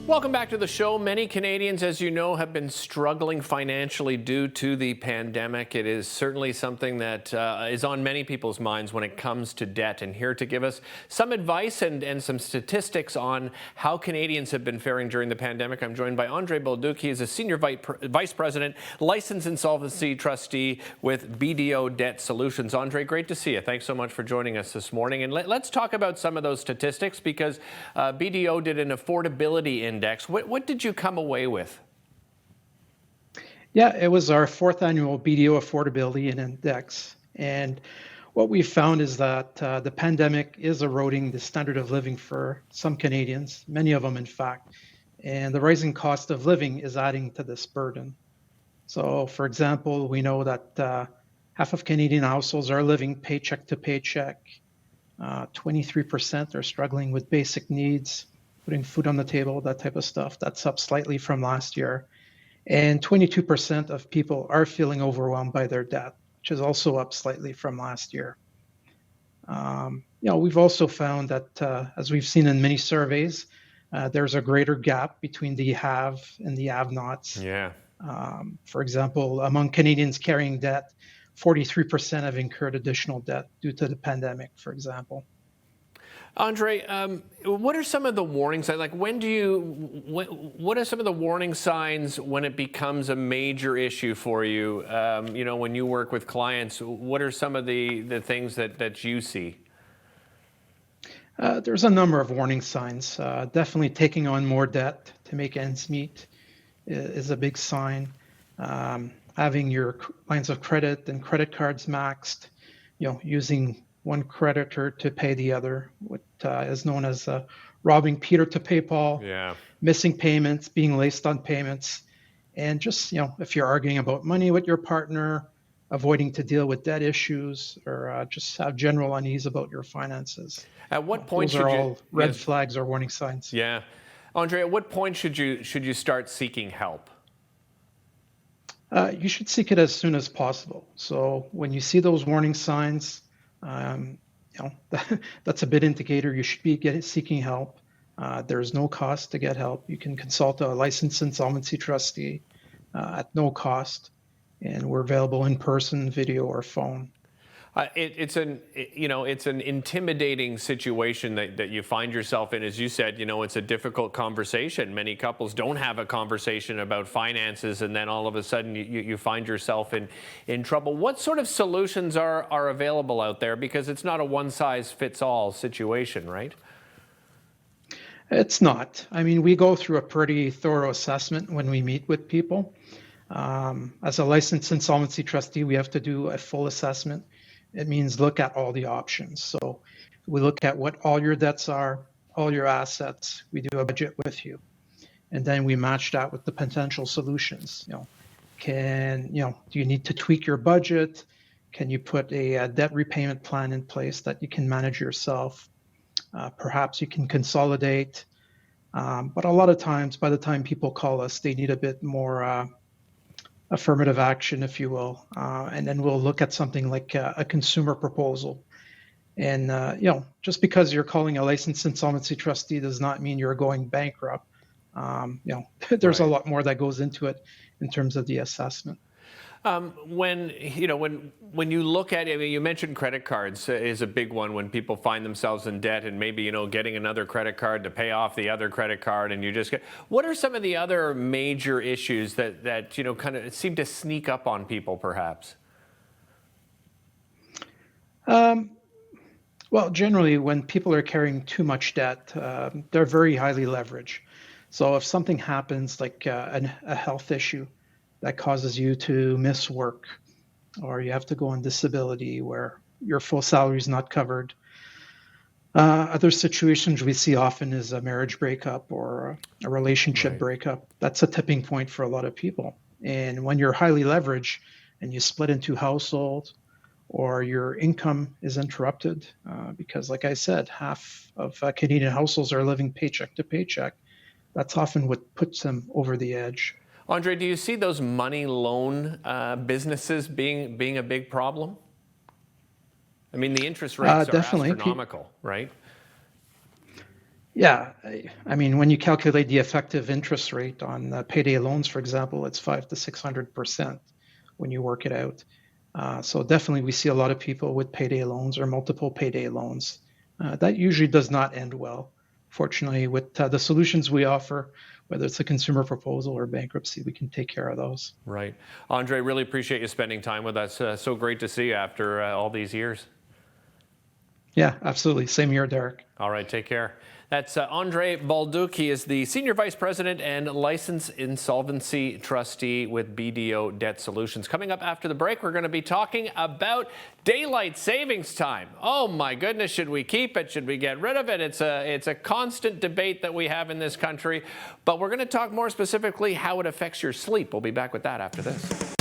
Welcome back to the show. Many Canadians, as you know, have been struggling financially due to the pandemic. It is certainly something that is on many people's minds when it comes to debt. And here to give us some advice and some statistics on how Canadians have been faring during the pandemic, I'm joined by Bolduc. He is a Senior Vice President, Licensed Insolvency Trustee with BDO Debt Solutions. Andre, great to see you. Thanks so much for joining us this morning. And let's talk about some of those statistics because BDO did an Affordability Index. What did you come away with? Yeah, it was our fourth annual BDO Affordability Index. And what we found is that the pandemic is eroding the standard of living for some Canadians, many of them, in fact. And the rising cost of living is adding to this burden. So, for example, we know that half of Canadian households are living paycheck to paycheck. 23% are struggling with basic needs, putting food on the table, that type of stuff. That's up slightly from last year. And 22% of people are feeling overwhelmed by their debt, which is also up slightly from last year. We've also found that, as we've seen in many surveys, there's a greater gap between the have and the have-nots. Yeah. For example, among Canadians carrying debt, 43% have incurred additional debt due to the pandemic, for example. Andre, what are some of the warning signs? Like, what are some of the warning signs when it becomes a major issue for you? When you work with clients, what are some of the things that you see? There's a number of warning signs. Definitely taking on more debt to make ends meet is a big sign. Having your lines of credit and credit cards maxed, using one creditor to pay the other, what is known as robbing Peter to pay Paul, missing payments, being laced on payments, and just, if you're arguing about money with your partner, avoiding to deal with debt issues, or just have general unease about your finances. At what point those are all red flags or warning signs. Yeah. Andre, at what point should you start seeking help? You should seek it as soon as possible. So when you see those warning signs, that's a big indicator you should be seeking help. There's no cost to get help. You can consult a licensed insolvency trustee at no cost, and we're available in person, video, or phone. It's an intimidating situation that you find yourself in. As you said, it's a difficult conversation. Many couples don't have a conversation about finances, and then all of a sudden you find yourself in trouble. What sort of solutions are available out there? Because it's not a one-size-fits-all situation, right? It's not. I mean, we go through a pretty thorough assessment when we meet with people. As a licensed insolvency trustee, we have to do a full assessment. It means look at all the options. So we look at what all your debts are, all your assets. We do a budget with you. And then we match that with the potential solutions. Do you need to tweak your budget? Can you put a debt repayment plan in place that you can manage yourself? Perhaps you can consolidate. But a lot of times, by the time people call us, they need a bit more affirmative action, if you will, and then we'll look at something like a consumer proposal. And just because you're calling a licensed insolvency trustee does not mean you're going bankrupt. There's a lot more that goes into it in terms of the assessment. When you look at it, I mean, you mentioned credit cards is a big one when people find themselves in debt and maybe, getting another credit card to pay off the other credit card, and you just get, what are some of the other major issues that kind of seem to sneak up on people perhaps? Well, generally when people are carrying too much debt, they're very highly leveraged. So if something happens like a health issue, that causes you to miss work, or you have to go on disability where your full salary is not covered. Other situations we see often is a marriage breakup or a relationship breakup. That's a tipping point for a lot of people. And when you're highly leveraged and you split into households, or your income is interrupted, because like I said, half of Canadian households are living paycheck to paycheck, that's often what puts them over the edge. Andre, do you see those money loan businesses being a big problem? I mean, the interest rates are definitely astronomical, right? Yeah, I mean, when you calculate the effective interest rate on payday loans, for example, it's 5 to 600% when you work it out. So definitely, we see a lot of people with payday loans or multiple payday loans. That usually does not end well. Fortunately, with the solutions we offer, whether it's a consumer proposal or bankruptcy, we can take care of those. Right. Andre, really appreciate you spending time with us. So great to see you after all these years. Yeah, absolutely. Same here, Derek. All right, take care. That's Andre Bolduc. He is the Senior Vice President and Licensed Insolvency Trustee with BDO Debt Solutions. Coming up after the break, we're going to be talking about daylight savings time. Oh my goodness, should we keep it? Should we get rid of it? It's a constant debate that we have in this country, but we're going to talk more specifically how it affects your sleep. We'll be back with that after this.